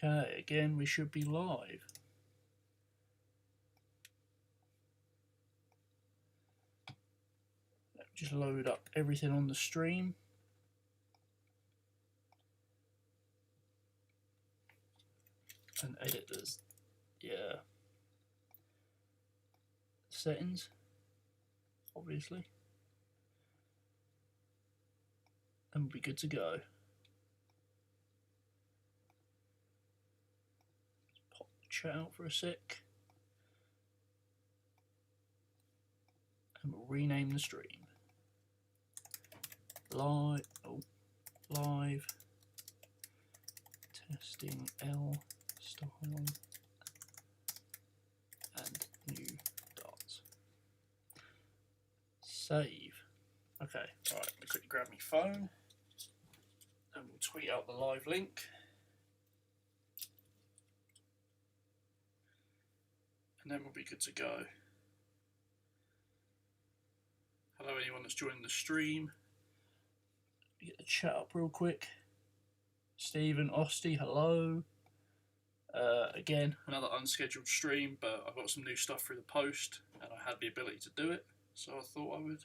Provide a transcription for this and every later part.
Okay, again, we should be live. Let me just load up everything on the stream. And edit this, yeah, settings, obviously. And we'll be good to go. Pop the chat out for a sec. And we'll rename the stream. Live, live testing L style and new darts. Save. Okay, right, let me quickly grab my phone and we'll tweet out the live link. And then we'll be good to go. Hello, anyone that's joining the stream. Get the chat up real quick. Stephen, Osty, hello. Again, another unscheduled stream, but I've got some new stuff through the post and I had the ability to do it, so I thought I would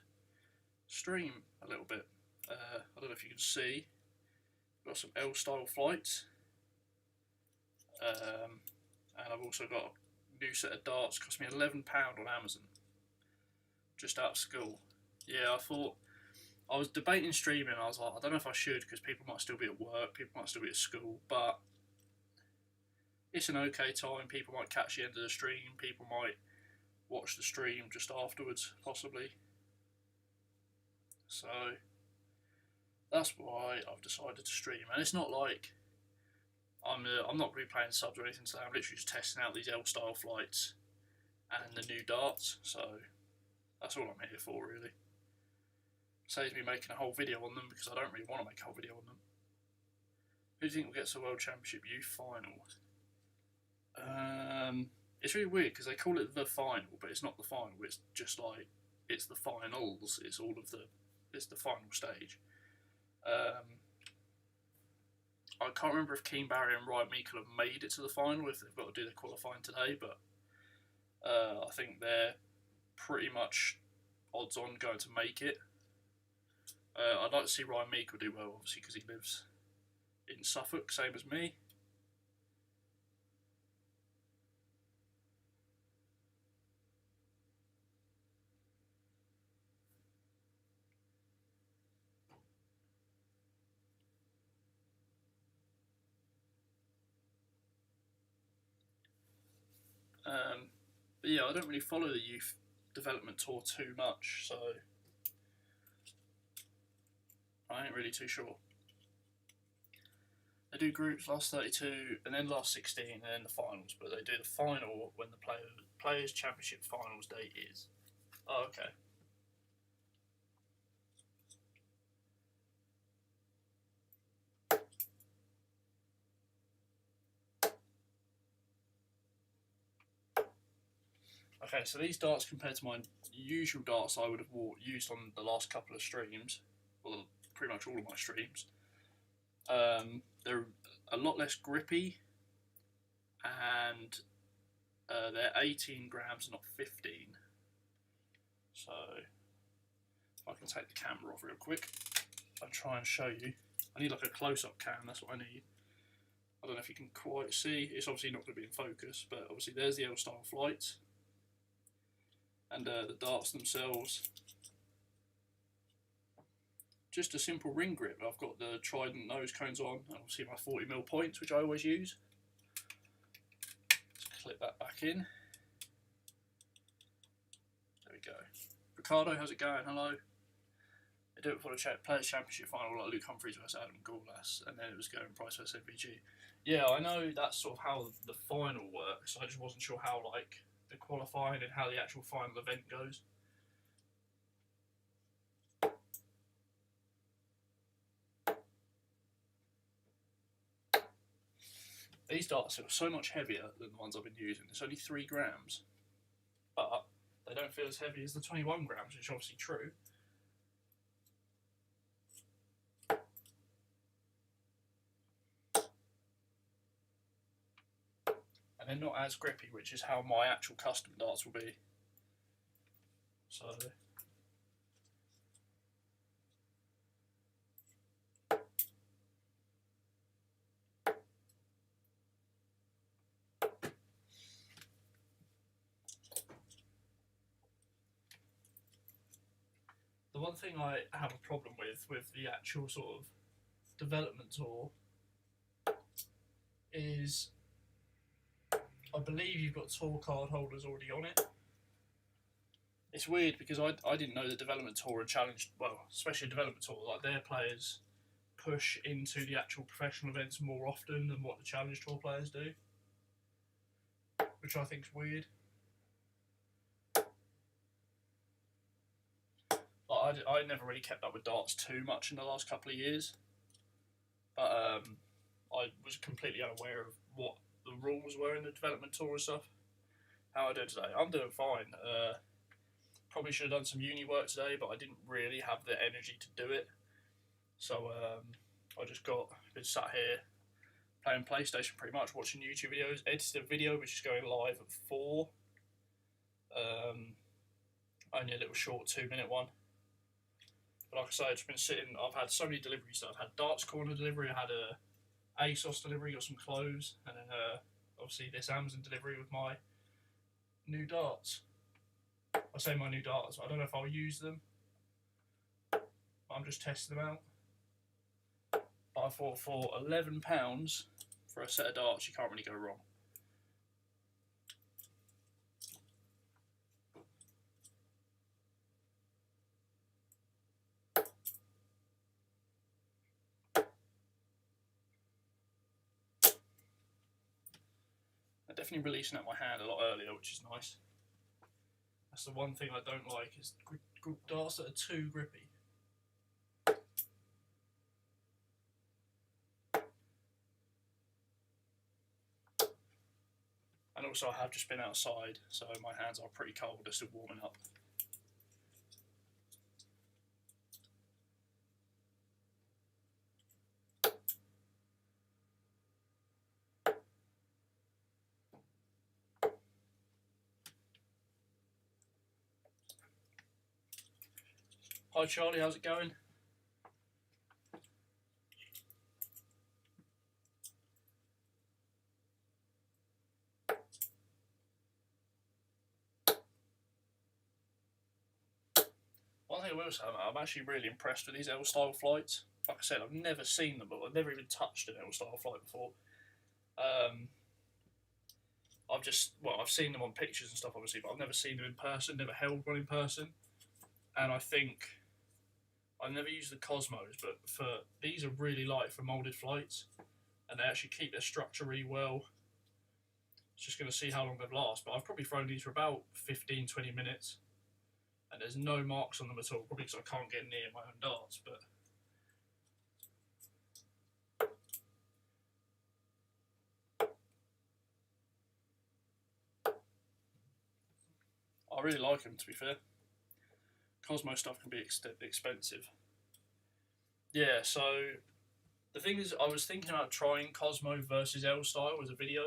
stream a little bit. I don't know if you can see, I've got some L-style flights, and I've also got a new set of darts, cost me £11 on Amazon, just out of school. Yeah, I thought, I was debating streaming, I was like, I don't know if I should, because people might still be at work, people might still be at school, but it's an okay time. People might catch the end of the stream, people might watch the stream just afterwards, possibly. So that's why I've decided to stream, and it's not like I'm not really playing subs or anything today. I'm literally just testing out these L-style flights and the new darts, so that's all I'm here for, really. Saves me making a whole video on them because I don't really want to make a whole video on them. Who do you think will get to the World Championship Youth Final? It's really weird because they call it the final, but it's not the final. It's just like, it's the finals. It's all of the, it's the final stage. I can't remember if Keane Barry and Ryan Meikle have made it to the final, if they've got to do their qualifying today, but I think they're pretty much odds on going to make it. I'd like to see Ryan Meikle do well, obviously, because he lives in Suffolk, same as me. But yeah, I don't really follow the youth development tour too much, so I ain't really too sure. They do groups, last 32, and then last 16, and then the finals, but they do the final when the Players' Championship finals date is. Oh, okay. Okay, so these darts compared to my usual darts I would have used on the last couple of streams, well, pretty much all of my streams, they're a lot less grippy, and they're 18 grams, not 15. So, if I can take the camera off real quick and try and show you. I need like a close-up cam, that's what I need. I don't know if you can quite see, it's obviously not going to be in focus, but obviously there's the L-style flights. And the darts themselves, just a simple ring grip. I've got the Trident nose cones on, and obviously my 40mm points, which I always use. Let's clip that back in. There we go. Ricardo, how's it going? Hello. They do it for the Players' Championship final, like Luke Humphries versus Adam Gawlas, and then it was going Price versus MVG. Yeah, I know that's sort of how the final works. I just wasn't sure how, like, the qualifying and how the actual final event goes. These darts are so much heavier than the ones I've been using. It's only 3 grams, but they don't feel as heavy as the 21 grams, which is obviously true. they're not as grippy, which is how my actual custom darts will be. So the one thing I have a problem with the actual sort of development tour is I believe you've got tour card holders already on it. It's weird because I didn't know the development tour and challenged, well, especially development tour, like their players push into the actual professional events more often than what the challenge tour players do, which I think is weird. Like, I never really kept up with darts too much in the last couple of years, but I was completely unaware of what the rules were in the development tour and stuff. How I do today? I'm doing fine. Probably should have done some uni work today, but I didn't really have the energy to do it. So I just been sat here playing PlayStation pretty much, watching YouTube videos, edited a video which is going live at 4. Only a little short 2-minute one. But like I say, I've just been sitting, I've had so many deliveries. I've had Darts Corner delivery, I had a ASOS delivery, got some clothes, and then obviously this Amazon delivery with my new darts. I say my new darts, I don't know if I'll use them, but I'm just testing them out. But I thought for £11 for a set of darts, you can't really go wrong. They're definitely releasing out my hand a lot earlier, which is nice. That's the one thing I don't like, is darts that are too grippy. And also I have just been outside, so my hands are pretty cold, they're still warming up. Hi Charlie, how's it going? One thing I will say, I'm actually really impressed with these L-style flights. Like I said, I've never seen them, but I've never even touched an L-style flight before. I've seen them on pictures and stuff, obviously, but I've never seen them in person, never held one in person. And I think I've never used the Cosmos, but these are really light for moulded flights, and they actually keep their structure really well. Just going to see how long they last, but I've probably thrown these for about 15-20 minutes, and there's no marks on them at all, probably because I can't get near my own darts. But I really like them, to be fair. Cosmo stuff can be expensive. Yeah, so the thing is, I was thinking about trying Cosmo versus L-style as a video,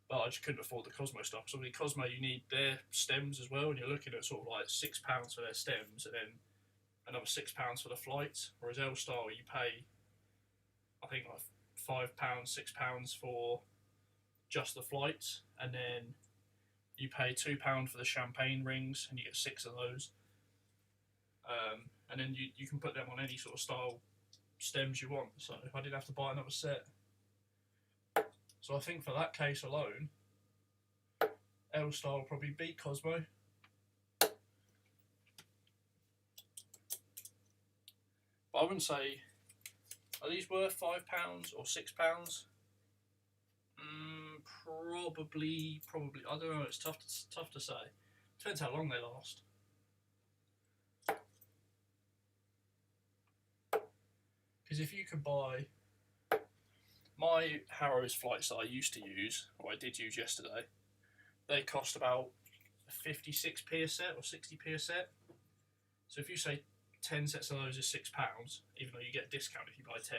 but I just couldn't afford the Cosmo stuff. So with Cosmo, you need their stems as well, and you're looking at sort of like £6 for their stems, and then another £6 for the flights. Whereas L-style, you pay, I think, like £5, £6 for just the flights, and then you pay £2 for the champagne rings, and you get 6 of those. And then you can put them on any sort of style stems you want, so I didn't have to buy another set. So I think for that case alone, L-style will probably beat Cosmo. But I wouldn't say, are these worth £5 or £6? Probably. I don't know. It's tough to say. Depends how long they last. Because if you could buy my Harrows flights that I used to use, or I did use yesterday, they cost about 56p a set or 60p a set. So if you say 10 sets of those is £6, even though you get a discount if you buy 10,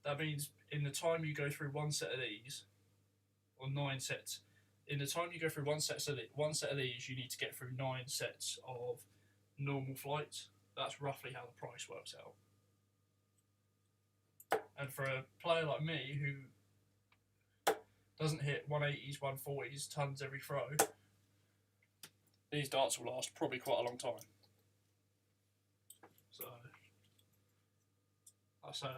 that means in the time you go through one set of these, or 9 sets. In the time you go through one set of these, you need to get through 9 sets of normal flights. That's roughly how the price works out. And for a player like me who doesn't hit 180s, 140s tons every throw, these darts will last probably quite a long time. So, like I say,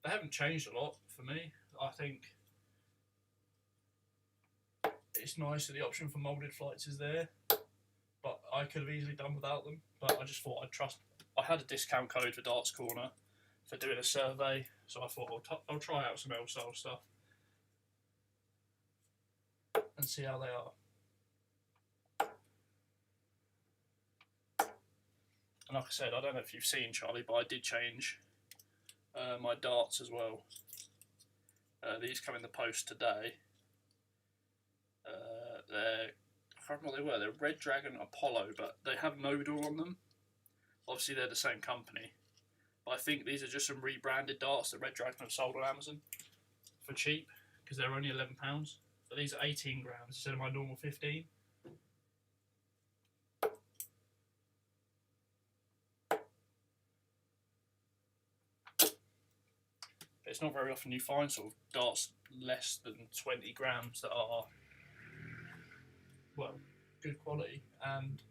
they haven't changed a lot for me. I think it's nice that the option for moulded flights is there, but I could have easily done without them. But I just thought I'd trust. I had a discount code for Darts Corner for doing a survey, so I thought I'll try out some L-style stuff and see how they are. And like I said, I don't know if you've seen, Charlie, but I did change my darts as well. These come in the post today. I can't remember what they were. They're Red Dragon Apollo, but they have Nodal on them. Obviously, they're the same company. But I think these are just some rebranded darts that Red Dragon have sold on Amazon for cheap, because they're only £11. But these are 18 grams instead of my normal 15. But it's not very often you find sort of darts less than 20 grams that are, well, good quality. And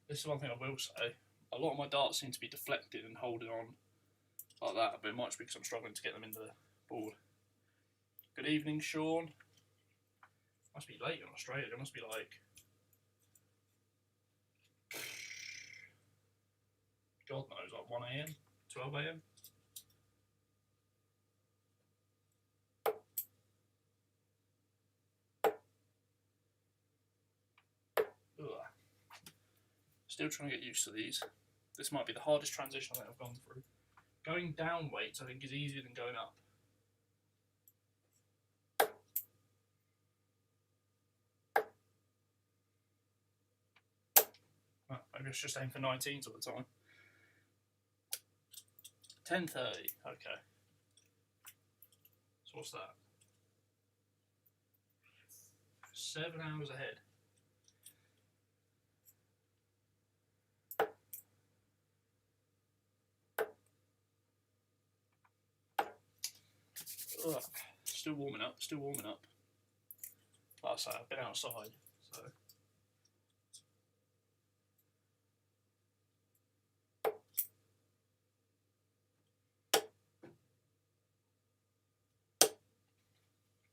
this is one thing I will say, a lot of my darts seem to be deflected and holding on like that, but it might be because I'm struggling to get them in the board. Good evening, Sean. Must be late in Australia, it must be like, God knows, like 1 AM, 12 AM. Ugh. Still trying to get used to these. This might be the hardest transition I think I've gone through. Going down weights I think is easier than going up. Well, maybe I should just aim for 19s all the time. 10:30, okay. So what's that? 7 hours ahead. Ugh. Still warming up, still warming up. Like I say, I've been outside, so.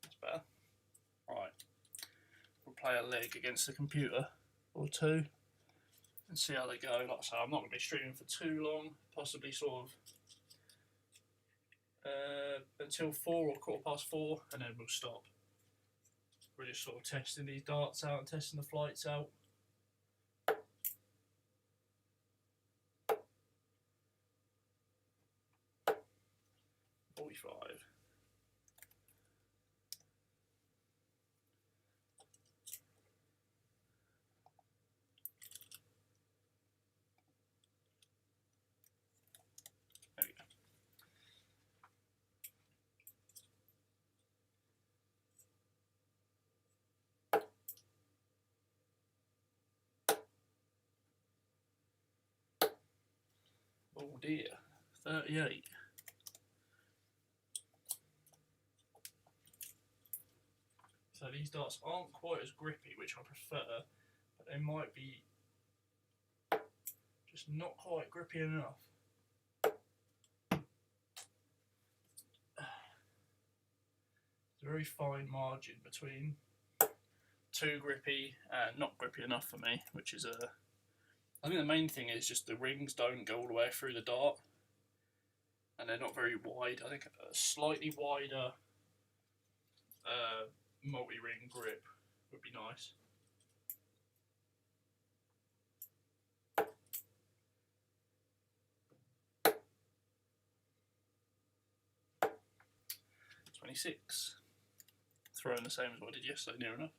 That's better. Right. We'll play a leg against the computer or two and see how they go. Like I say, I'm not going to be streaming for too long, possibly sort of until 4 or 4:15, and then we'll stop. We're just sort of testing these darts out and testing the flights out. .45. There we go. Oh dear, 38. So these darts aren't quite as grippy, which I prefer, but they might be just not quite grippy enough. There's a very fine margin between too grippy and not grippy enough for me, which is I think the main thing is just the rings don't go all the way through the dart, and they're not very wide. I think a slightly wider multi-ring grip would be nice. .26. Throwing the same as what I did yesterday, near enough.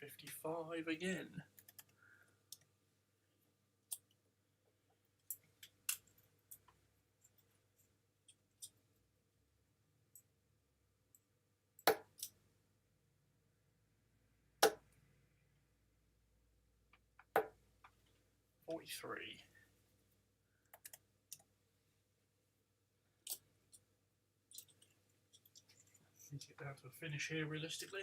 55 again. $43. Need to get down to a finish here realistically.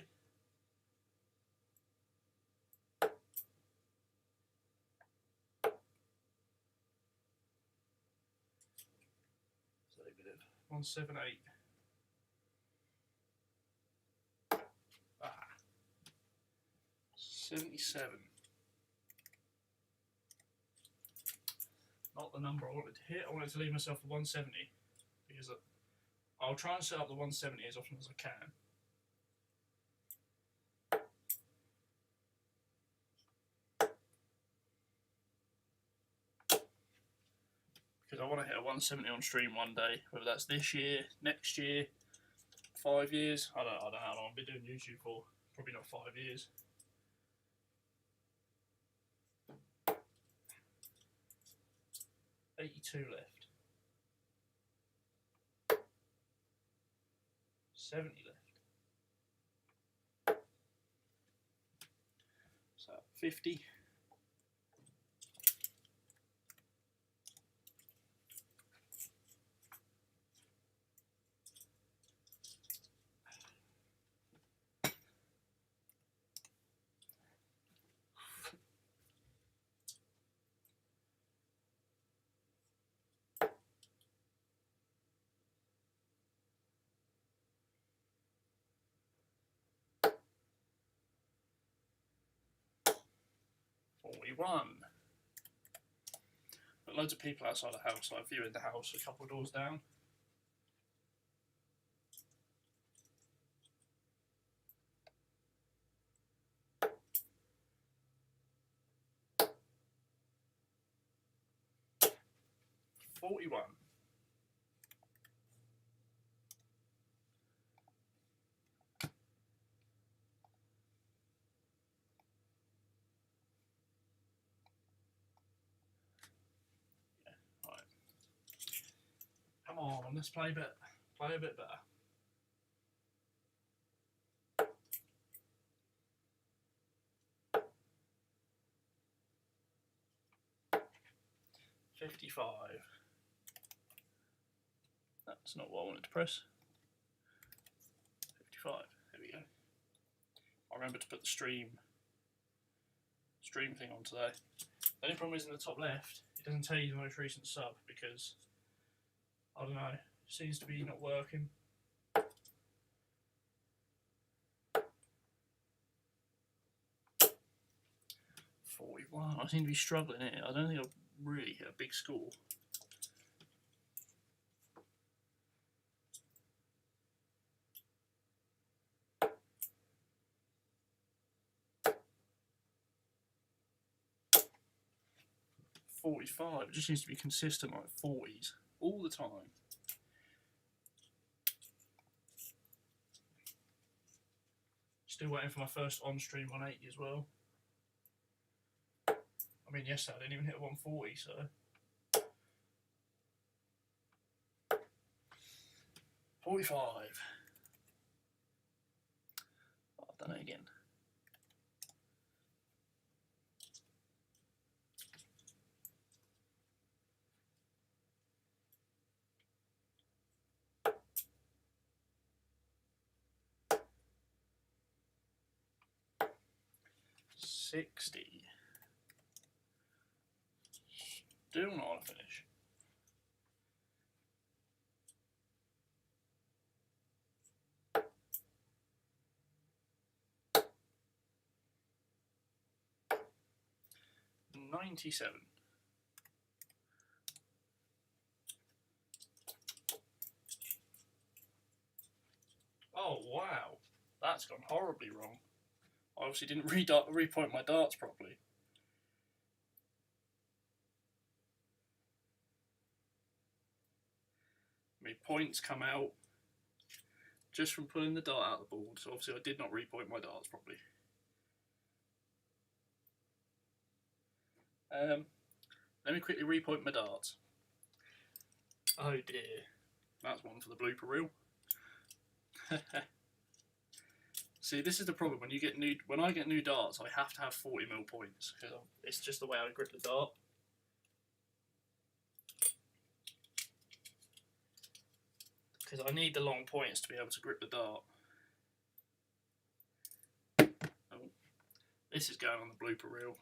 So we did 178. Ah, 77. Not the number I wanted to hit. I wanted to leave myself a 170 because I'll try and set up the 170 as often as I can. Because I want to hit a 170 on stream one day, whether that's this year, next year, 5 years. I don't know how long I've been doing YouTube for. Probably not 5 years. $82 left. 70 left. So 50. But loads of people outside the house, like viewing the house a couple of doors down. $41. Come on, let's play a bit better. $55. That's not what I wanted to press. 55. There we go. I remember to put the stream thing on today. The only problem is in the top left, it doesn't tell you the most recent sub because I don't know, it seems to be not working. $41. I seem to be struggling here. I don't think I've really hit a big score. $45. It just seems to be consistent like 40s all the time. Still waiting for my first on-stream 180 as well. I mean, yesterday I didn't even hit 140, so. $45. Oh, I've done it again. $60. Still not a finish. $97. Oh wow, that's gone horribly wrong. I obviously didn't repoint my darts properly. My points come out just from pulling the dart out of the board, so obviously I did not repoint my darts properly. Let me quickly repoint my darts. Oh dear. That's one for the blooper reel. See, this is the problem when I get new darts. I have to have 40mm points because it's just the way I grip the dart. Because I need the long points to be able to grip the dart. Oh, this is going on the blooper reel.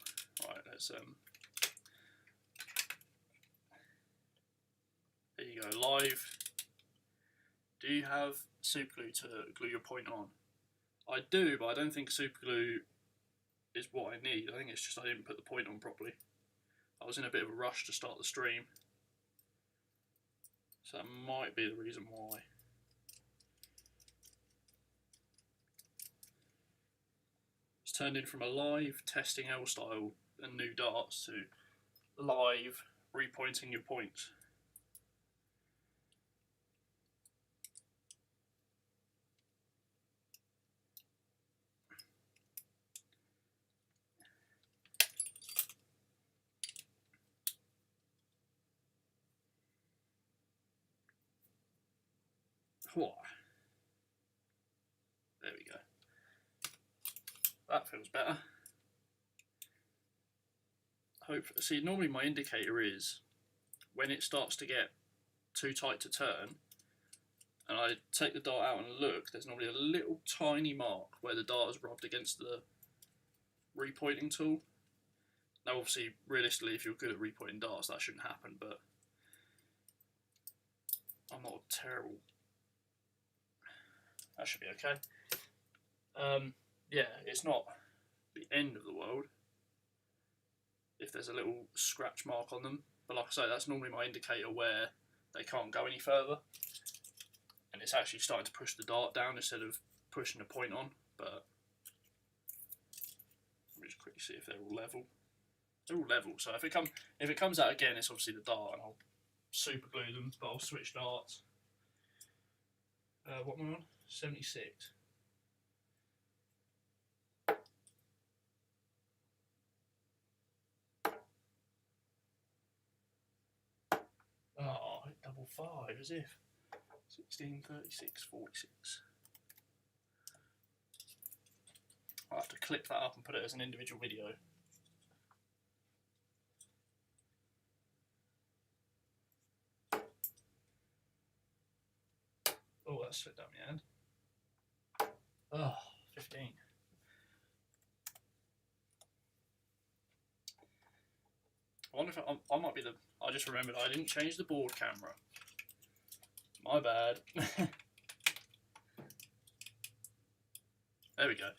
Right, let's there you go, live. Do you have super glue to glue your point on? I do, but I don't think super glue is what I need. I think it's just I didn't put the point on properly. I was in a bit of a rush to start the stream, so that might be the reason why. It's turned in from a live testing L style and new darts to live repointing your points. There we go. That feels better. See, normally my indicator is when it starts to get too tight to turn, and I take the dart out and look, there's normally a little tiny mark where the dart has rubbed against the repointing tool. Now obviously, realistically, if you're good at repointing darts, that shouldn't happen, but I'm not terrible. That should be okay. Yeah, it's not the end of the world if there's a little scratch mark on them, but like I say, that's normally my indicator where they can't go any further, and it's actually starting to push the dart down instead of pushing the point on. But let me just quickly see if they're all level. They're all level, so if it comes out again, it's obviously the dart, and I'll super glue them, but I'll switch darts. What am I on? 76. Oh, double five, as if. 16, 36, 46. I'll have to clip that up and put it as an individual video. Oh, that slipped down my hand. Oh, 15. I wonder if I might be I just remembered I didn't change the board camera. My bad. There we go.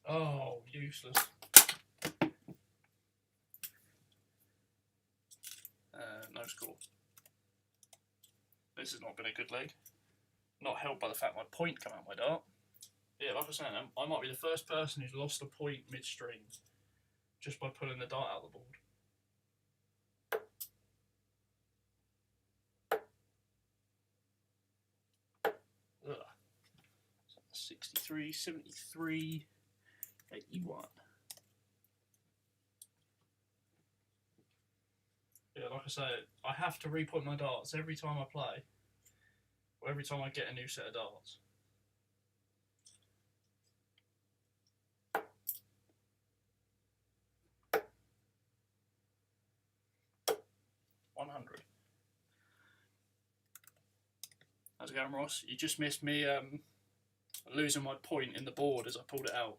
Oh, useless. No score. This has not been a good leg. Not helped by the fact my point come out my dart. Yeah, like I was saying, I might be the first person who's lost a point midstream just by pulling the dart out of the board. Ugh. 63, 73, 81. Yeah, like I say, I have to repoint my darts every time I play, or every time I get a new set of darts. How's it going, Ross? You just missed me losing my point in the board as I pulled it out,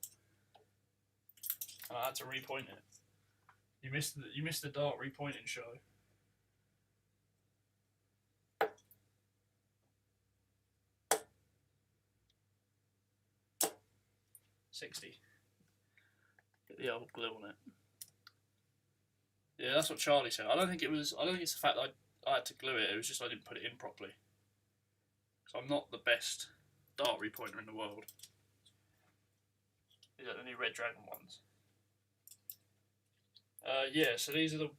and I had to repoint it. You missed the dart repointing show. $60. Get the old glue on it. Yeah, that's what Charlie said. I don't think it's the fact that I had to glue it. It was just I didn't put it in properly. So I'm not the best dart repointer in the world. These are the new Red Dragon ones. Yeah, so these are the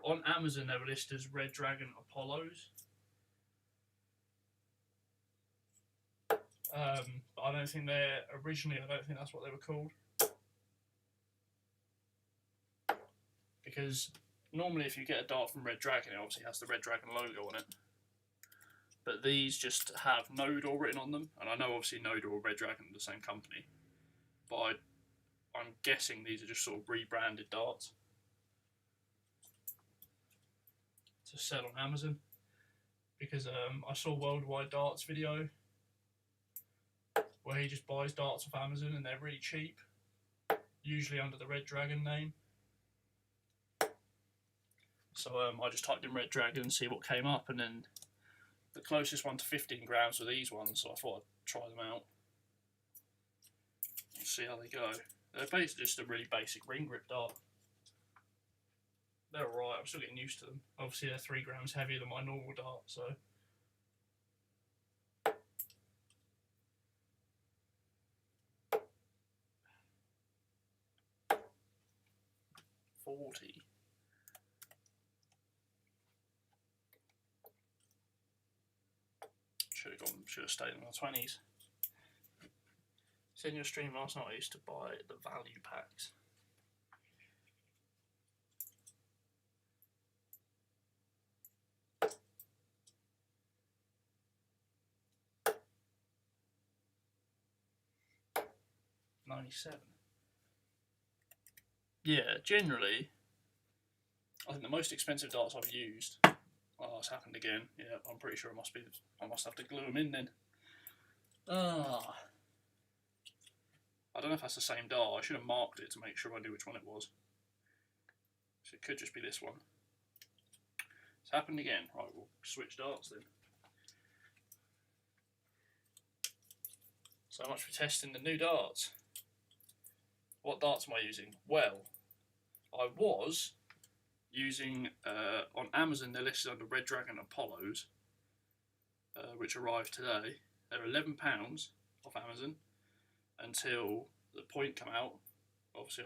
on Amazon they were listed as Red Dragon Apollos. But I don't think I don't think that's what they were called. Because normally if you get a dart from Red Dragon, it obviously has the Red Dragon logo on it. But these just have Nodor written on them, and I know obviously Nodor or Red Dragon are the same company, but I'm guessing these are just sort of rebranded darts to sell on Amazon. Because I saw Worldwide Darts video where he just buys darts off Amazon and they're really cheap, usually under the Red Dragon name. So I just typed in Red Dragon and see what came up, and then the closest one to 15 grams were these ones, so I thought I'd try them out and see how they go. They're basically just a really basic ring grip dart. They're alright, I'm still getting used to them. Obviously they're 3 grams heavier than my normal dart, so... $40. Should have stayed in the 20s. So in your stream last night I used to buy the value packs. $97. Yeah, generally, I think the most expensive darts I've used. Oh, it's happened again. Yeah, I'm pretty sure I must have to glue them in then. I don't know if that's the same dart. I should have marked it to make sure I knew which one it was. So it could just be this one. It's happened again. Right, we'll switch darts then. So much for testing the new darts. What darts am I using? Well, I was using, on Amazon they're listed under Red Dragon Apollos, which arrived today. They're £11 off Amazon until the point come out. Obviously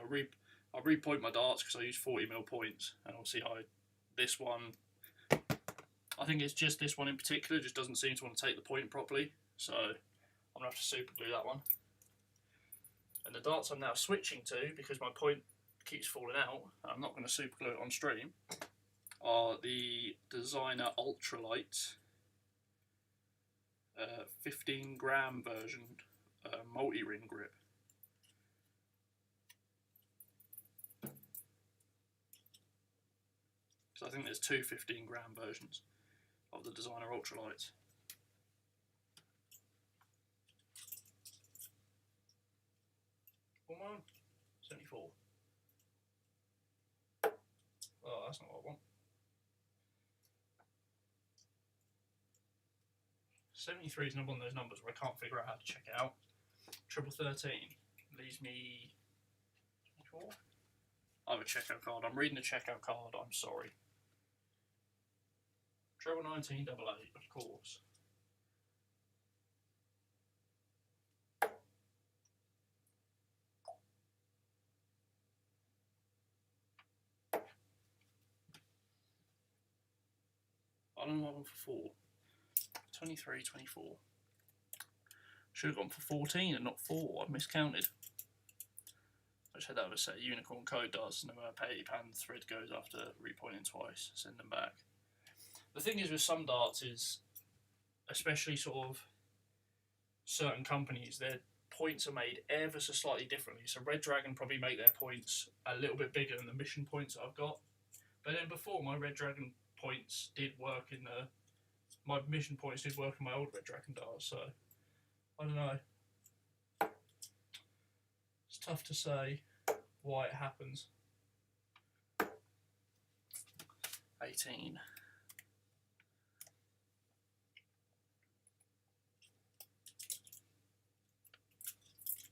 I repoint my darts because I use 40mm points, and obviously this one, I think it's just this one in particular, just doesn't seem to want to take the point properly, so I'm going to have to super glue that one. And the darts I'm now switching to, because my point keeps falling out, and I'm not going to super glue it on stream, are the Designer Ultralight 15 gram version multi-ring grip. So I think there's two 15 gram versions of the Designer Ultralights. Come on, 74. Oh, that's not what I want. 73 is one of those numbers where I can't figure out how to check it out. Triple 13 leaves me 24. I have a checkout card. I'm reading the checkout card. I'm sorry. Treble 19 double 8, of course. I don't know what I want for 4. 23, 24. Should have gone for 14 and not 4. I've miscounted. I just had that with a set of Unicorn Code darts, and then when I pay £80, the thread goes after repointing twice. Send them back. The thing is with some darts is, especially sort of certain companies, their points are made ever so slightly differently. So Red Dragon probably make their points a little bit bigger than the mission points that I've got. But then before, my Red Dragon points did work in my mission points did work in my old Red Dragon darts, so I don't know. It's tough to say why it happens. 18.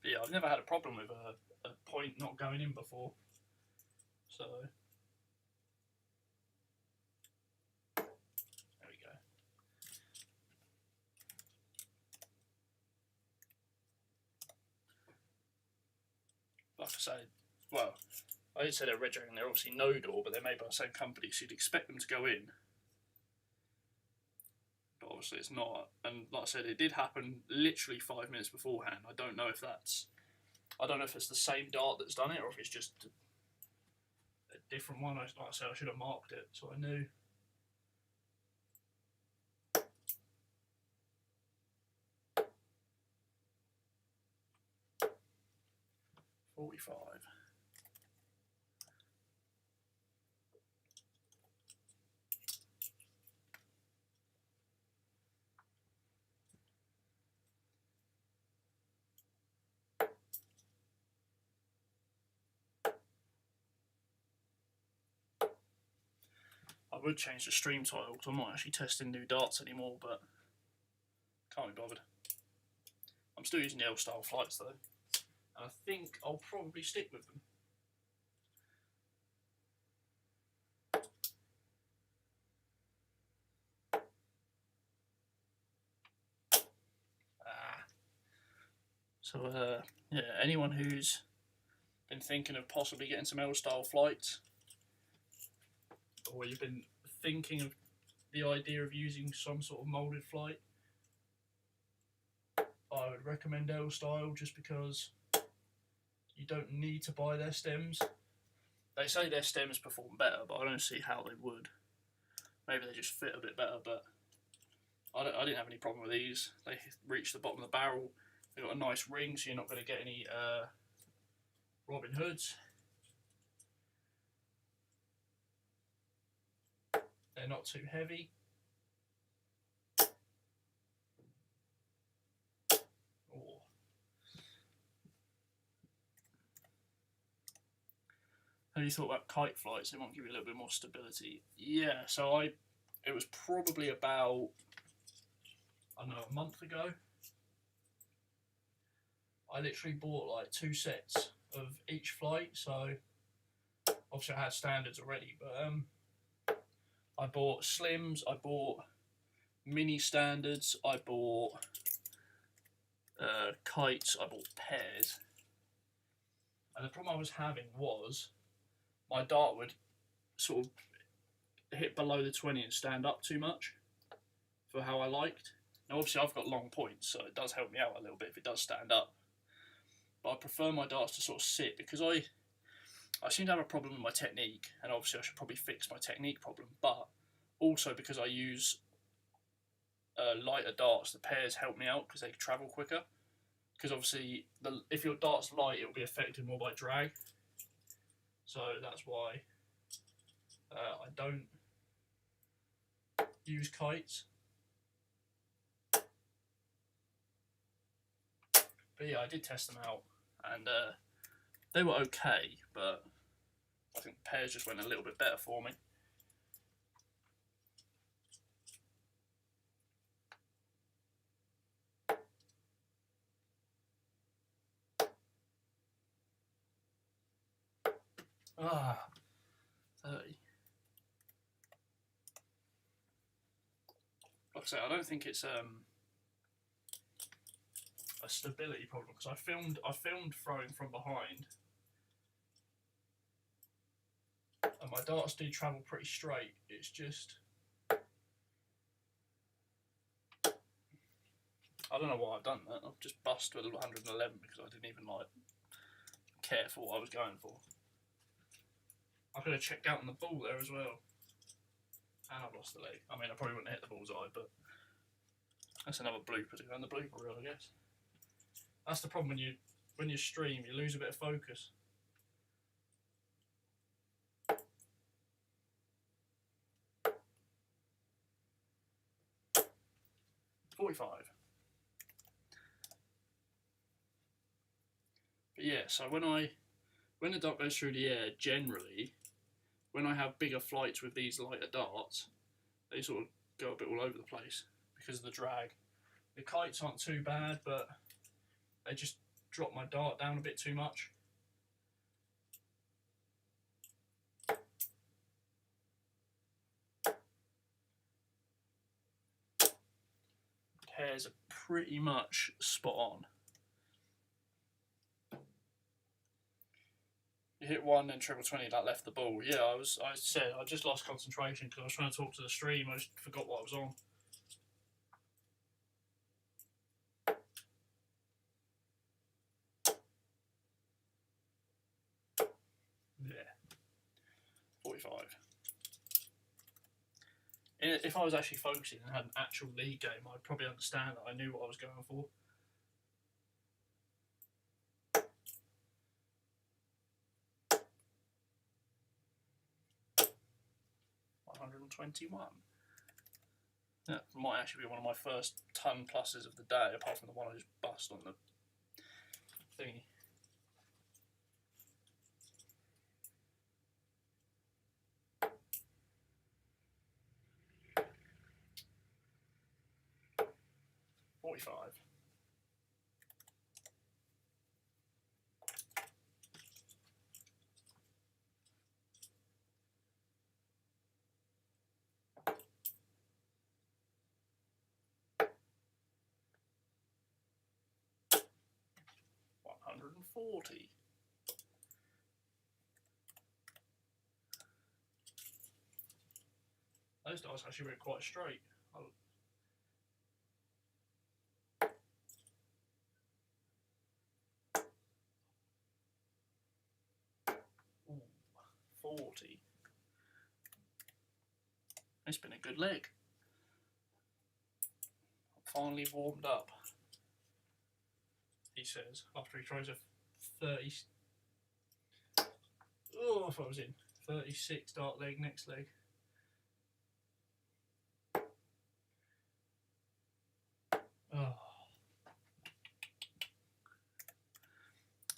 But yeah, I've never had a problem with a point not going in before, so there we go. Like I say, well, I did say they're Red Dragon, they're obviously Nodor, but they're made by the same company, so you'd expect them to go in. But obviously it's not. And like I said, it did happen literally 5 minutes beforehand. I don't know if it's the same dart that's done it, or if it's just a different one. Like I said, I should have marked it so I knew. .45. I would change the stream title because I'm not actually testing new darts anymore, but can't be bothered. I'm still using the L-style flights though, and I think I'll probably stick with them. So yeah, anyone who's been thinking of possibly getting some L-style flights, or you've been thinking of the idea of using some sort of moulded flight, I would recommend L-style just because you don't need to buy their stems. They say their stems perform better, but I don't see how they would. Maybe they just fit a bit better, but I didn't have any problem with these. They reach the bottom of the barrel. They've got a nice ring, so you're not going to get any Robin Hoods. They're not too heavy. Oh. Have you thought about kite flights? They might give you a little bit more stability. Yeah, so it was probably about, I don't know, a month ago. I literally bought like 2 sets of each flight, so obviously I had standards already, but I bought slims, I bought mini standards, I bought kites, I bought pairs. And the problem I was having was my dart would sort of hit below the 20 and stand up too much for how I liked. Now obviously I've got long points, so it does help me out a little bit if it does stand up. But I prefer my darts to sort of sit because I seem to have a problem with my technique, and obviously I should probably fix my technique problem, but also because I use lighter darts, the pairs help me out because they travel quicker. Because obviously if your dart's light, it will be affected more by drag. So that's why I don't use kites. But yeah, I did test them out, and they were okay, but I think the pairs just went a little bit better for me. Ah, 30. Like I say, I don't think it's a stability problem because I filmed throwing from behind, and my darts do travel pretty straight. It's just I don't know why I've done that. I've just bust with 111 because I didn't even like care for what I was going for. I could have checked out on the ball there as well, and I've lost the leg. I mean, I probably wouldn't hit the bullseye, but that's another blooper to go in the blooper reel, I guess. That's the problem when you stream, you lose a bit of focus. .45. But yeah, so when the dart goes through the air, generally, when I have bigger flights with these lighter darts, they sort of go a bit all over the place because of the drag. The kites aren't too bad, but they just drop my dart down a bit too much. Pairs are pretty much spot on. You hit one and treble 20, that left the ball. Yeah, I just lost concentration because I was trying to talk to the stream. I just forgot what I was on. 45. If I was actually focusing and had an actual league game, I'd probably understand that I knew what I was going for. 121. That might actually be one of my first ton pluses of the day, apart from the one I just bust on the thingy. $45. $140. Those dice actually went quite straight. Ooh, 40. It's been a good leg. Finally warmed up, he says, after he tries a 30. Oh, I thought I was in. 36 dart leg, next leg. Oh.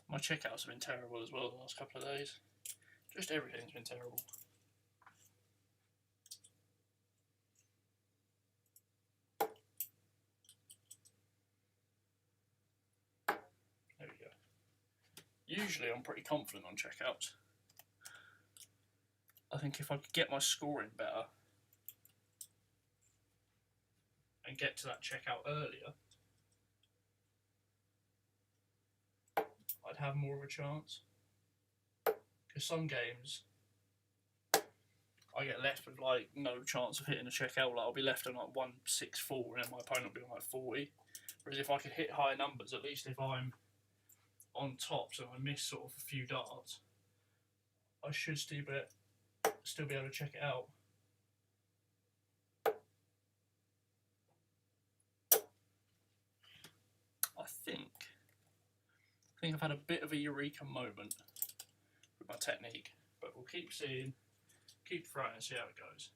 My checkouts have been terrible as well the last couple of days. Just everything's been terrible. There we go. Usually I'm pretty confident on checkouts. I think if I could get my scoring better and get to that checkout earlier, I'd have more of a chance. Because some games I get left with like no chance of hitting a checkout. Like I'll be left on like 164 and then my opponent will be on like 40. Whereas if I could hit higher numbers, at least if I'm on top, so I miss sort of a few darts, I should still be able to check it out. I think I've had a bit of a eureka moment with my technique, but we'll keep seeing, keep throwing and see how it goes.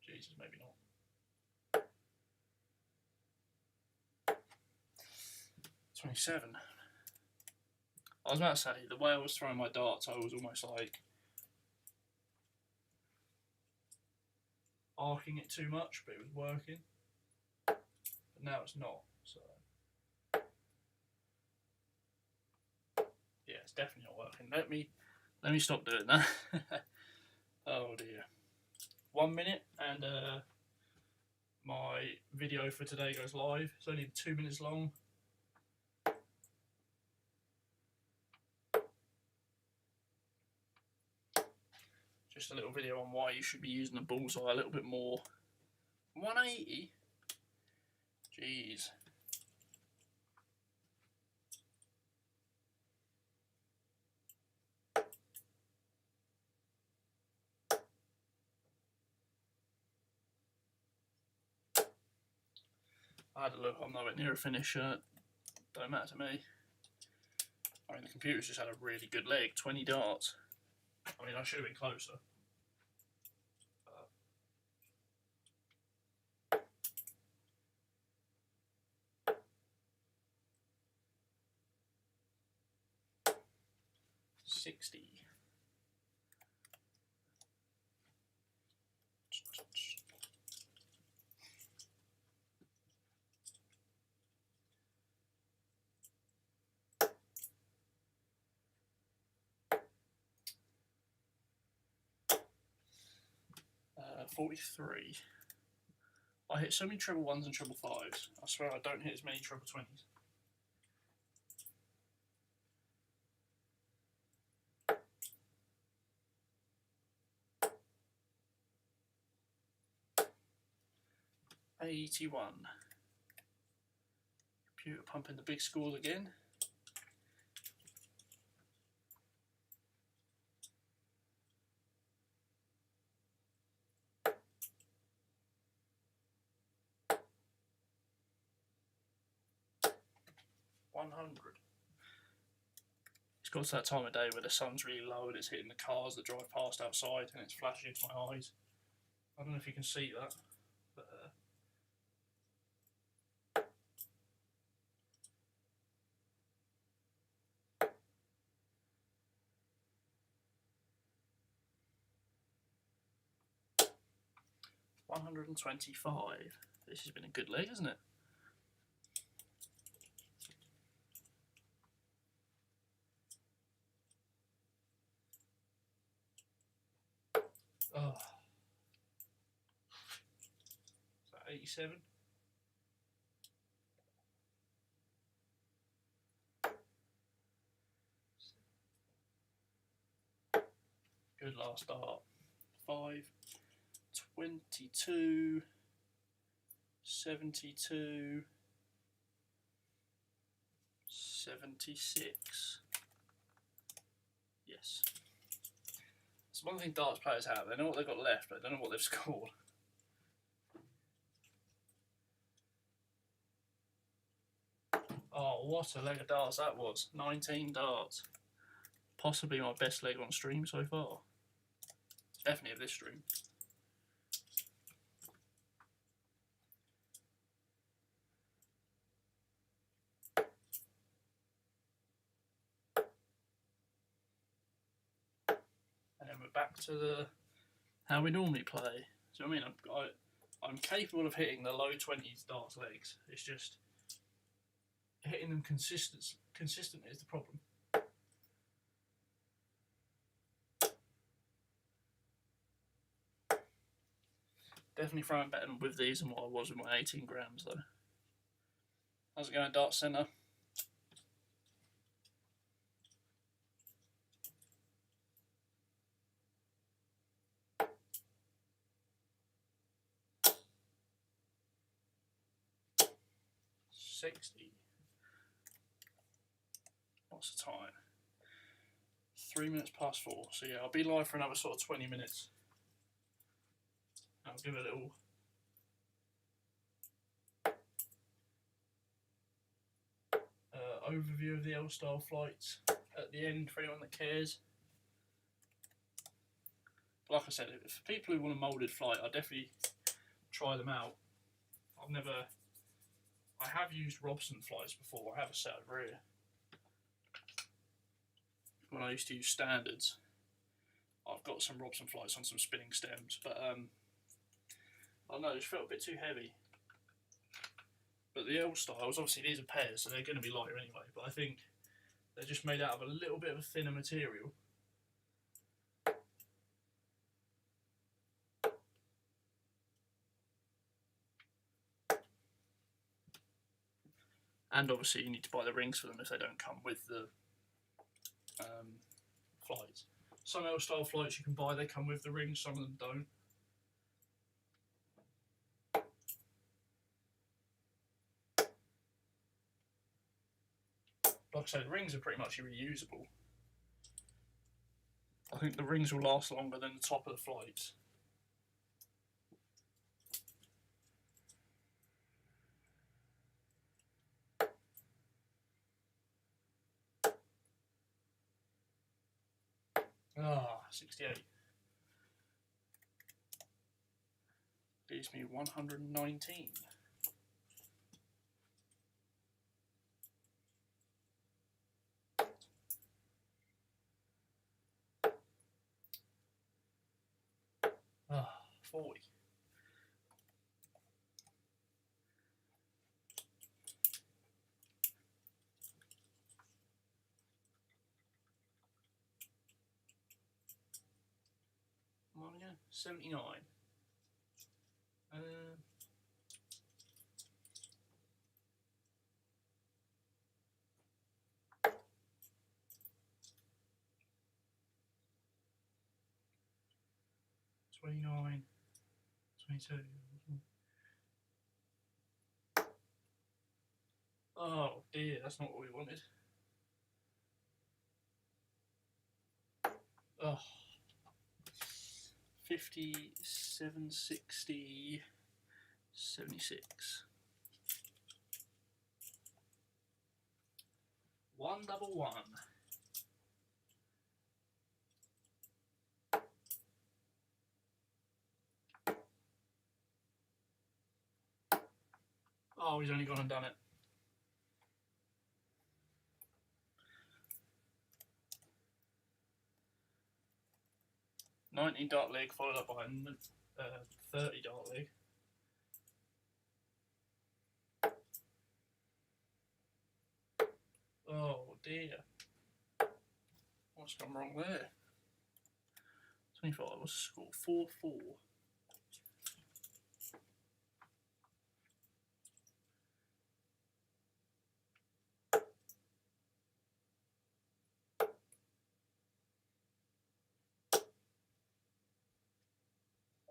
Jesus, maybe not. 27. I was about to say, the way I was throwing my darts, I was almost like arcing it too much, but it was working. But now it's not, so yeah, it's definitely not working. Let me stop doing that. Oh dear. 1 minute and my video for today goes live. It's only 2 minutes long. Just a little video on why you should be using the bullseye a little bit more. 180? Jeez. I had a look, I'm nowhere near a finish. Don't matter to me. I mean, the computer's just had a really good leg, 20 darts. I mean, I should have been closer. 60. Uh, 43. I hit so many triple ones and triple fives. I swear I don't hit as many triple 20s. $81. Computer pumping the big scores again. 100. It's got to that time of day where the sun's really low and it's hitting the cars that drive past outside and it's flashing into my eyes. I don't know if you can see that, but 125. This has been a good leg, hasn't it? Oh. Is that 87? Good last start. 5, 22, 72, 76. Yes. It's one thing darts players have. They know what they've got left, but they don't know what they've scored. Oh, what a leg of darts that was. 19 darts. Possibly my best leg on stream so far. Definitely of this stream. And then we're back to how we normally play. So I mean, I'm capable of hitting the low 20s darts legs. It's just hitting them consistently is the problem. Definitely throwing better with these than what I was with my 18 grams though. How's it going, Dart Centre? What's the time? 3 minutes past 4. So yeah, I'll be live for another sort of 20 minutes. I'll give it a little overview of the L-style flights at the end for anyone that cares. But like I said, for people who want a moulded flight, I'll definitely try them out. I have used Robson flights before. I have a set over here. When I used to use standards, I've got some Robson flights on some spinning stems, but I don't know, it just felt a bit too heavy. But the L styles, obviously these are pairs, so they're going to be lighter anyway, but I think they're just made out of a little bit of a thinner material. And obviously you need to buy the rings for them if they don't come with the flights. Some L style flights you can buy, they come with the rings, some of them don't. Like I said, the rings are pretty much reusable. I think the rings will last longer than the top of the flights. Ah, 68. Leaves me 119. Ah, 40. Come on again, 79. 29, 22. Oh dear, that's not what we wanted. Oh, 57, 60, 76. 111. Oh, he's only gone and done it. $19 Dart League followed up by a $30 League. Oh dear. What's gone wrong there? 25, what's the score? 4-4.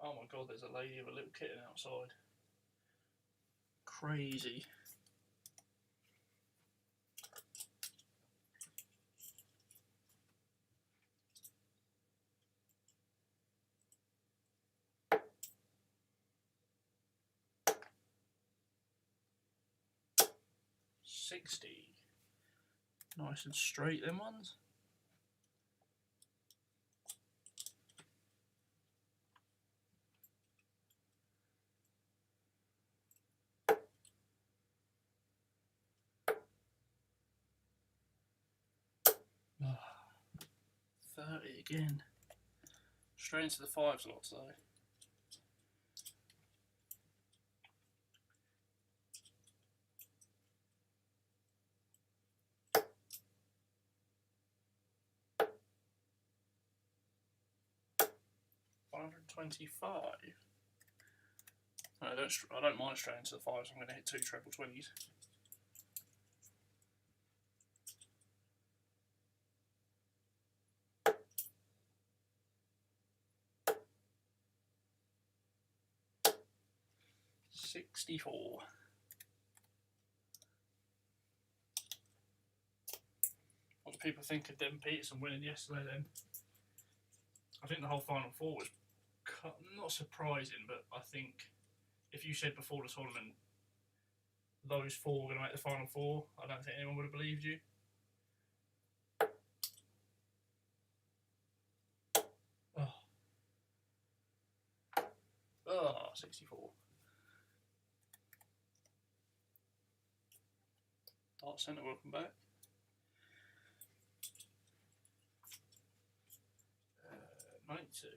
Oh my god, there's a lady with a little kitten outside. Crazy. $60. Nice and straight, them ones. Oh, 30 again. Straight into the fives lots though. $125. I don't mind straight into the fives. I'm going to hit 2 treble 20s. $64. What do people think of Devin Peterson winning yesterday then? I think the whole Final Four was not surprising, but I think if you said before the tournament those 4 were going to make the Final Four, I don't think anyone would have believed you. Oh, 64. Dart Centre, welcome back. 92.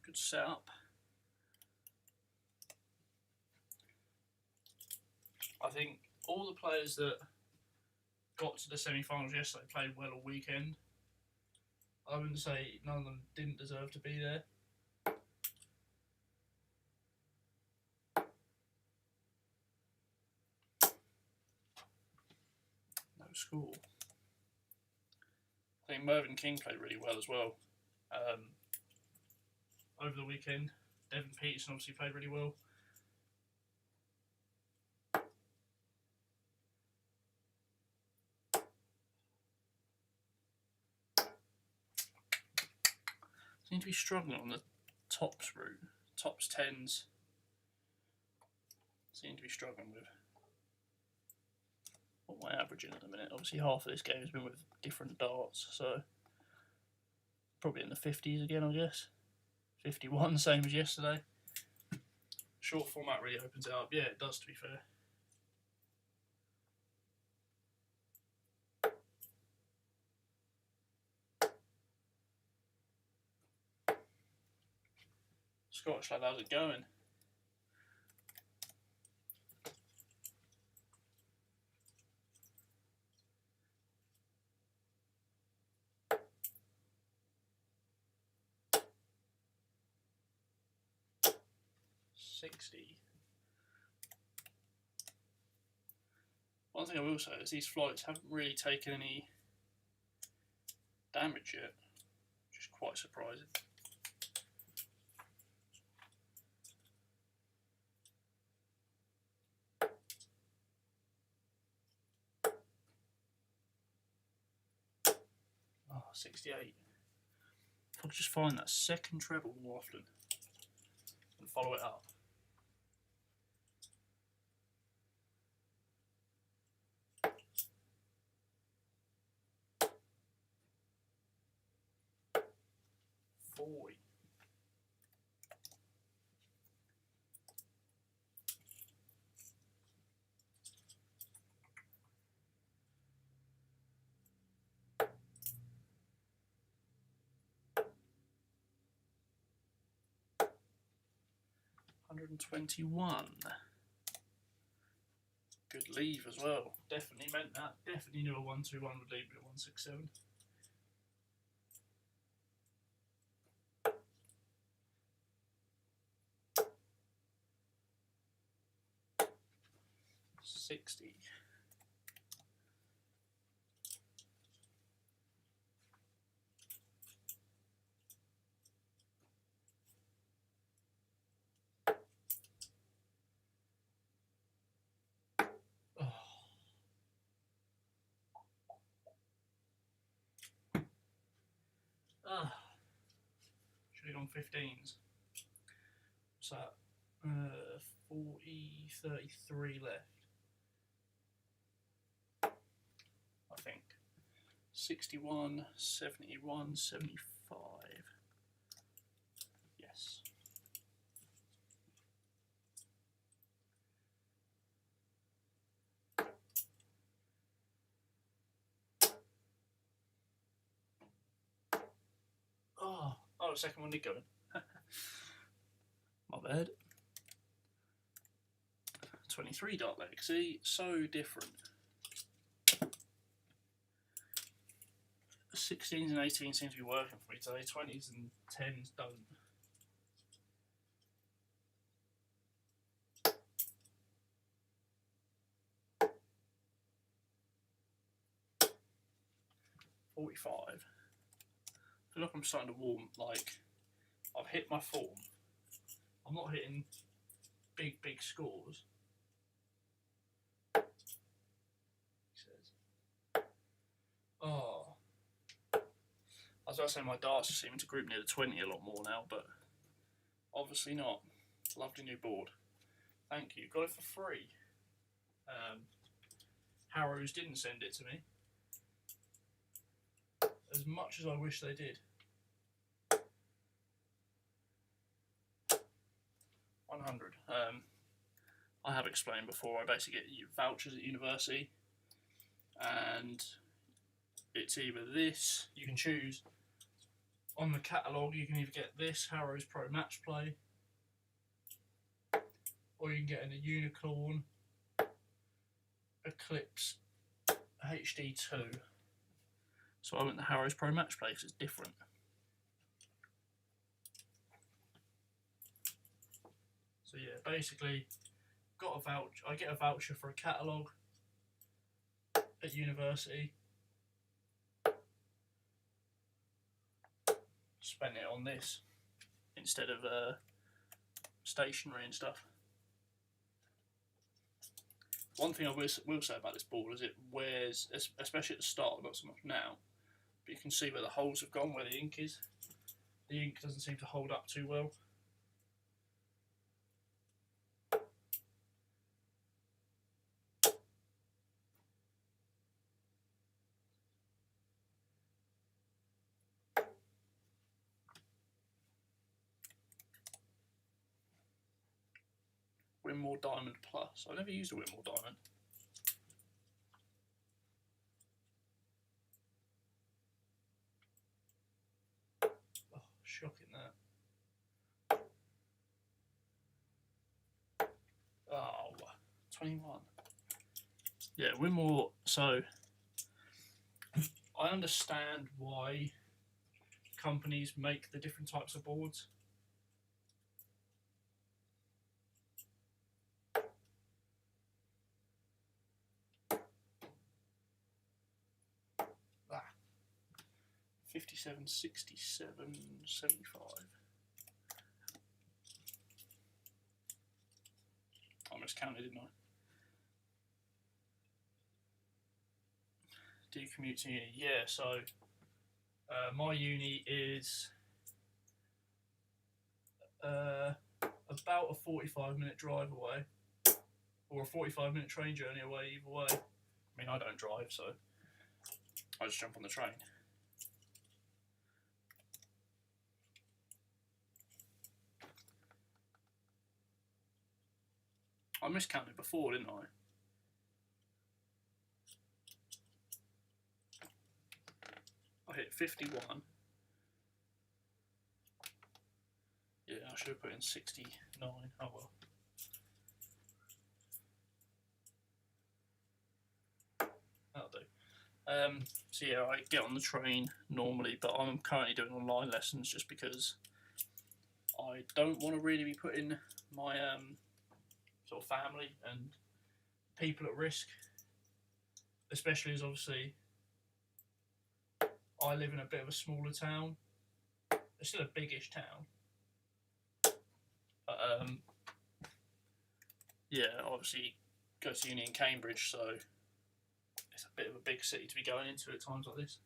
Good setup. I think all the players that got to the semi-finals yesterday played well all weekend. I wouldn't say none of them didn't deserve to be there. No score. I think Mervyn King played really well as well. Over the weekend, Devin Peterson obviously played really well. Seem to be struggling on the tops route. Tops 10s seem to be struggling with. What am I averaging at the minute? Obviously half of this game has been with different darts, so probably in the 50s again, I guess. 51, same as yesterday. Short format really opens it up. Yeah, it does, to be fair. Scottish lad, how's it going? $60. One thing I will say is these flights haven't really taken any damage yet, which is quite surprising. Oh, 68. I could just find that second treble more often and follow it up. $121. Good leave as well. Definitely meant that. Definitely knew a 121 would leave me at 167. $60. Should have gone 15s. What's that? 40, 33 left. I think. 61, 71, 75. Yes. Oh, the second one did go in. My bad. 23 dart leg. See, so different. 16s and 18s seem to be working for me today. 20s and 10s don't. $45. I feel like I'm starting to warm. Like, I've hit my form. I'm not hitting big scores. He says. Oh. I was about to say my darts are seeming to group near the 20 a lot more now, but obviously not. Lovely new board. Thank you. Got it for free. Harrows didn't send it to me. As much as I wish they did. 100. I have explained before, I basically get vouchers at university, and it's either this, you can choose on the catalogue, you can either get this Harrows Pro Match Play, or you can get a Unicorn Eclipse HD2. So I went the Harrows Pro Match Play because it's different. So yeah, basically, got a voucher. I get a voucher for a catalogue at university. Spent it on this instead of stationery and stuff. One thing I will say about this board is it wears, especially at the start, not so much now, but you can see where the holes have gone, where the ink is. The ink doesn't seem to hold up too well. Winmore Diamond Plus. I never used a Winmore Diamond. Oh, shocking that. Oh, 21. Yeah, Winmore. So, I understand why companies make the different types of boards. Ah. 57, 67, 75. I miscounted, didn't I? Do you commute to uni? Yeah, so my uni is about a 45-minute drive away, or a 45-minute train journey away. Either way, I mean, I don't drive, so I just jump on the train. I miscounted before, didn't I? I hit 51. Yeah, I should have put in 69. Oh well. That'll do. So yeah, I get on the train normally, but I'm currently doing online lessons just because I don't want to really be putting my sort of family and people at risk, especially as obviously I live in a bit of a smaller town. It's still a biggish town, but yeah, obviously go to uni in Cambridge, so it's a bit of a big city to be going into at times like this,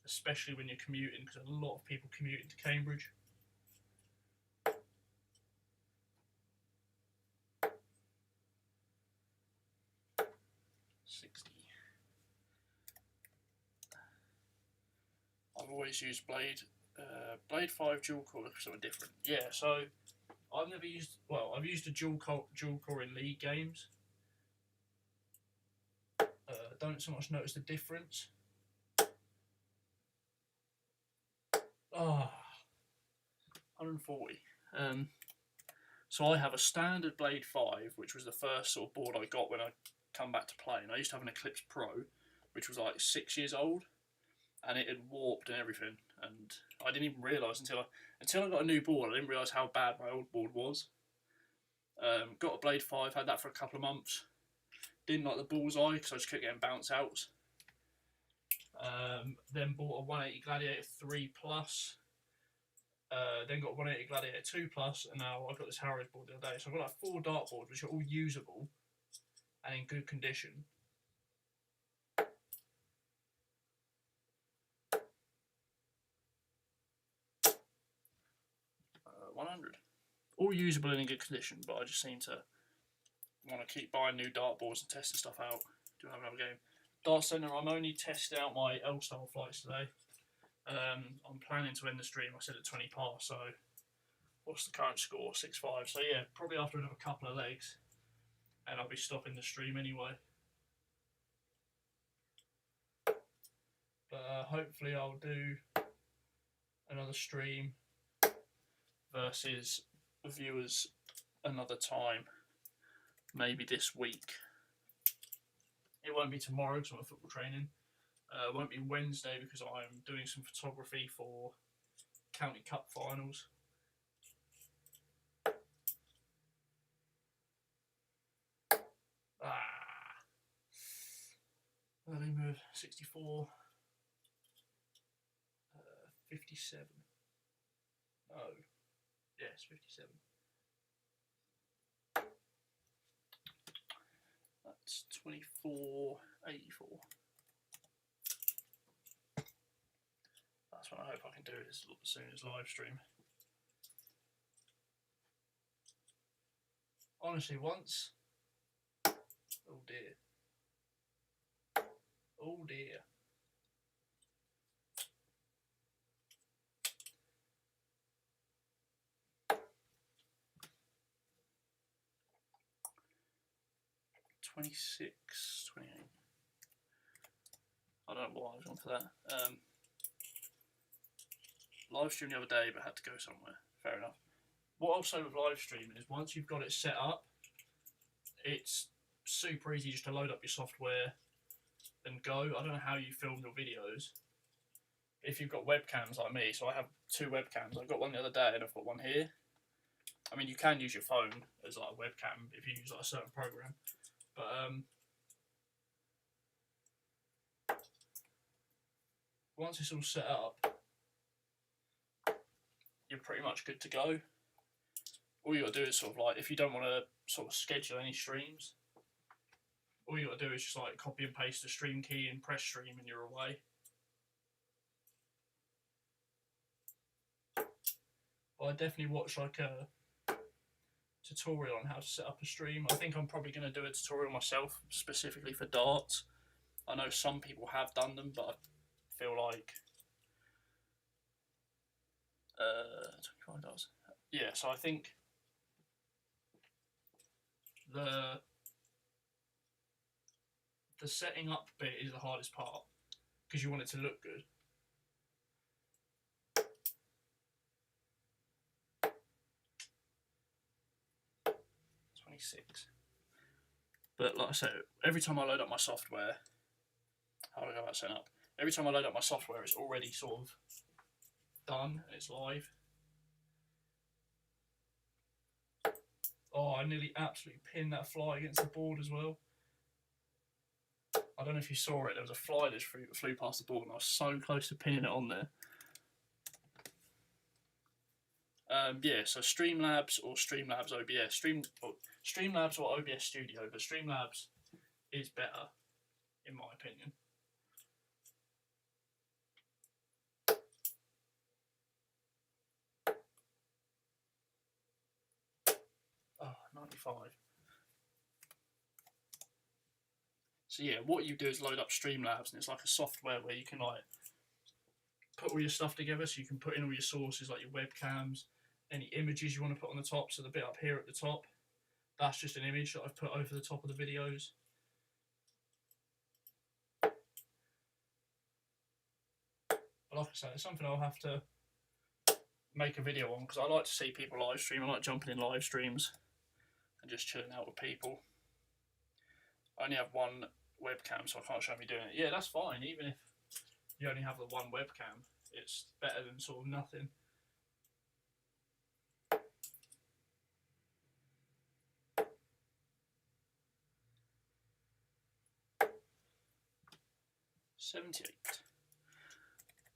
especially when you're commuting, because a lot of people commute into Cambridge. I've always used Blade 5 dual core for something different. Yeah, so I've never used. Well, I've used a dual core in league games. Don't so much notice the difference. 140. So I have a standard Blade 5, which was the first sort of board I got when I come back to play. And I used to have an Eclipse Pro, which was like 6 years old, and it had warped and everything. And I didn't even realise until I got a new board. I didn't realise how bad my old board was. Got a Blade 5, had that for a couple of months. Didn't like the bullseye because I just kept getting bounce outs. Then bought a 180 Gladiator 3 Plus. Then got 180 Gladiator 2 Plus, and now I've got this Harrows board the other day. So I've got like 4 dartboards which are all usable and in good condition. 100. All usable and in good condition, but I just seem to want to keep buying new dartboards and testing stuff out. Do have another game. Dart Centre, I'm only testing out my L-style flights today. I'm planning to end the stream, I said at 20 past, so what's the current score? 6-5. So yeah, probably after another couple of legs, and I'll be stopping the stream anyway. But hopefully I'll do another stream versus viewers another time, maybe this week. It won't be tomorrow because I'm at football training. It won't be Wednesday because I'm doing some photography for County Cup finals. Early move 64. 57. No. Yes, 57. That's 24.84. That's what I hope I can do as soon as live stream. Honestly, once. Oh dear. Oh dear. $26, $28. I don't know why I was on for that. Live stream the other day, but had to go somewhere. Fair enough. What I'll say with live streaming is once you've got it set up, it's super easy just to load up your software and go. I don't know how you film your videos. If you've got webcams like me, so I have 2 webcams. I got one the other day and I've got one here. I mean, you can use your phone as like a webcam if you use like a certain program, but once it's all set up, you're pretty much good to go. All you got to do is sort of like, if you don't want to sort of schedule any streams, all you got to do is just like copy and paste the stream key and press stream and you're away. But I definitely watch like a tutorial on how to set up a stream. I think I'm probably going to do a tutorial myself specifically for darts. I know some people have done them, but I feel like 25 dollars. Yeah, so I think the setting up bit is the hardest part because you want it to look good. 26. But like I said, every time I load up my software, how do I go about setting up? Every time I load up my software, it's already sort of done and it's live. Oh, I nearly absolutely pinned that fly against the board as well. I don't know if you saw it, there was a fly that flew past the board and I was so close to pinning it on there. Yeah, so Streamlabs or Streamlabs OBS. Streamlabs or OBS Studio, but Streamlabs is better, in my opinion. Oh, 95. So yeah, what you do is load up Streamlabs, and it's like a software where you can like put all your stuff together. So you can put in all your sources, like your webcams, any images you want to put on the top. So the bit up here at the top, that's just an image that I've put over the top of the videos. But like I said, it's something I'll have to make a video on because I like to see people live stream. I like jumping in live streams and just chilling out with people. I only have one webcam, so I can't show me doing it. Yeah, that's fine. Even if you only have the one webcam, it's better than sort of nothing. $78.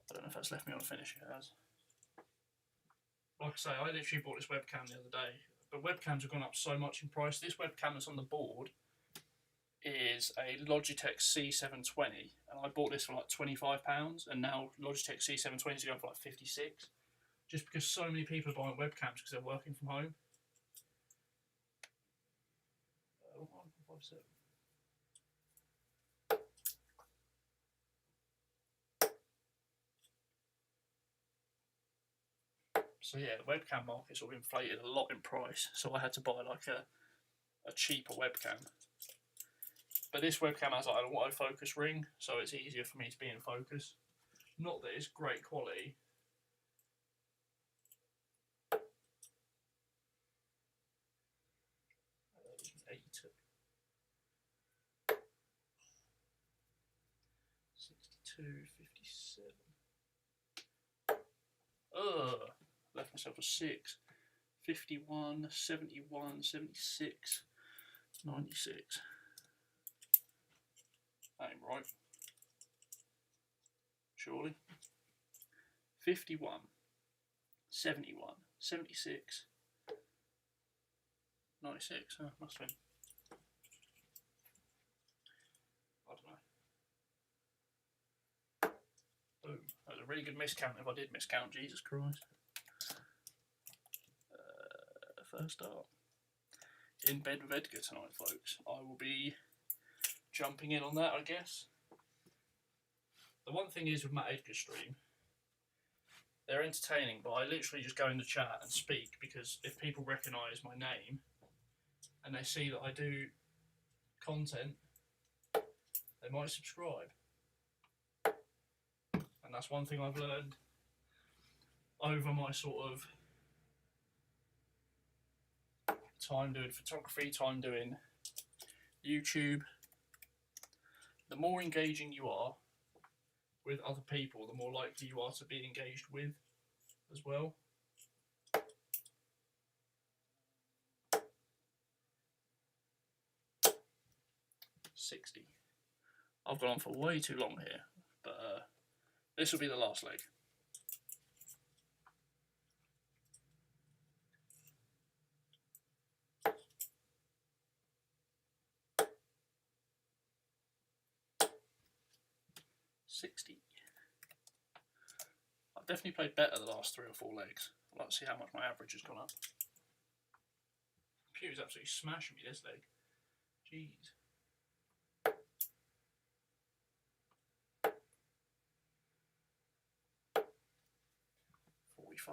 I don't know if that's left me on a finish. It has. Like I say, I literally bought this webcam the other day, but webcams have gone up so much in price. This webcam that's on the board is a Logitech C720, and I bought this for like £25, and now Logitech C720 is going for like 56, just because so many people are buying webcams because they're working from home. 157. So yeah, the webcam market sort of inflated a lot in price, so I had to buy like a cheaper webcam. But this webcam has like an autofocus ring, so it's easier for me to be in focus. Not that it's great quality. Ugh, left myself a 6. 51, 71, 76, 96. That ain't right. Surely. 51, 71, 76, 96. Must have been. I don't know. Boom. That was a really good miscount if I did miscount, Jesus Christ. First up. In bed with Edgar tonight, folks. I will be jumping in on that, I guess. The one thing is with Matt Edgar's stream, they're entertaining, but I literally just go in the chat and speak because if people recognise my name and they see that I do content, they might subscribe. And that's one thing I've learned over my sort of time doing photography, time doing YouTube. The more engaging you are with other people, the more likely you are to be engaged with as well. $60. I've gone on for way too long here, but this will be the last leg. $60. I've definitely played better the last 3 or 4 legs. I'd like to see how much my average has gone up. Computer's absolutely smashing me this leg. Jeez. $45.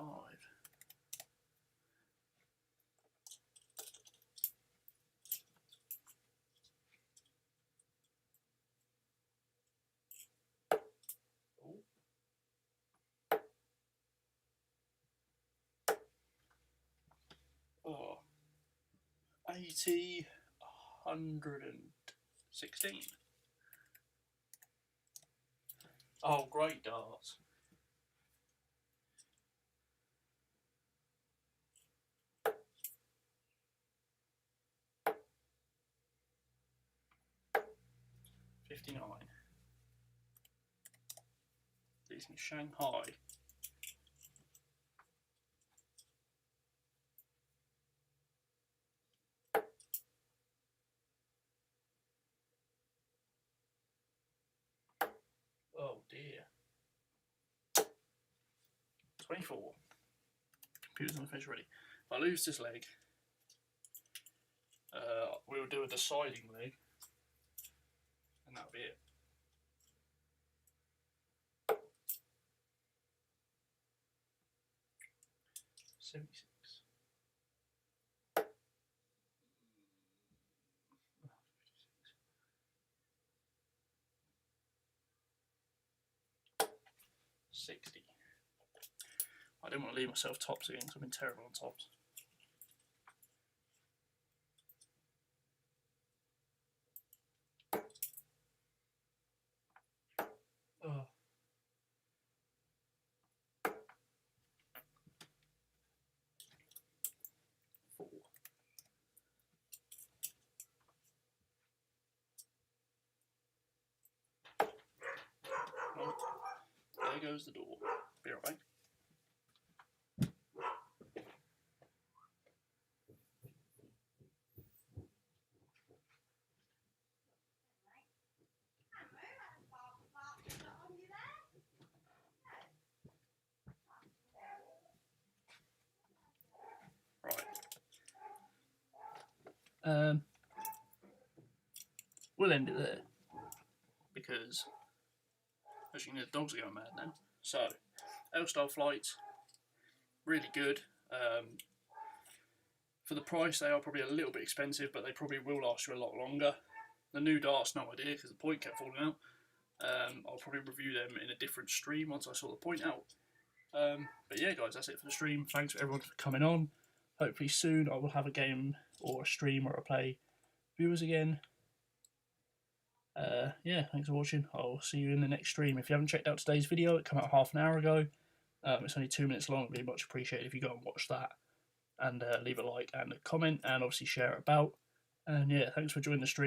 Oh, 80, 116. Oh, great darts. $59. Leaves me Shanghai. Oh dear. 24. Computer's on the finish ready. If I lose this leg, we'll do a deciding leg, and that'll be it. $76. $60. I didn't want to leave myself tops again because I've been terrible on tops. Oh. Well, there goes the door. Be right back. Right. We'll end it there because, as you know, the dogs are going mad now. So, L-Style flights, really good. For the price, they are probably a little bit expensive, but they probably will last you a lot longer. The new darts, no idea, because the point kept falling out. I'll probably review them in a different stream once I saw the point out. But yeah, guys, that's it for the stream. Thanks for everyone for coming on. Hopefully soon I will have a game or a stream where I play viewers again. Yeah, thanks for watching. I'll see you in the next stream. If you haven't checked out today's video, it came out half an hour ago. It's only 2 minutes long. It'd be much appreciated if you go and watch that and leave a like and a comment and obviously share it about. And yeah, thanks for joining the stream.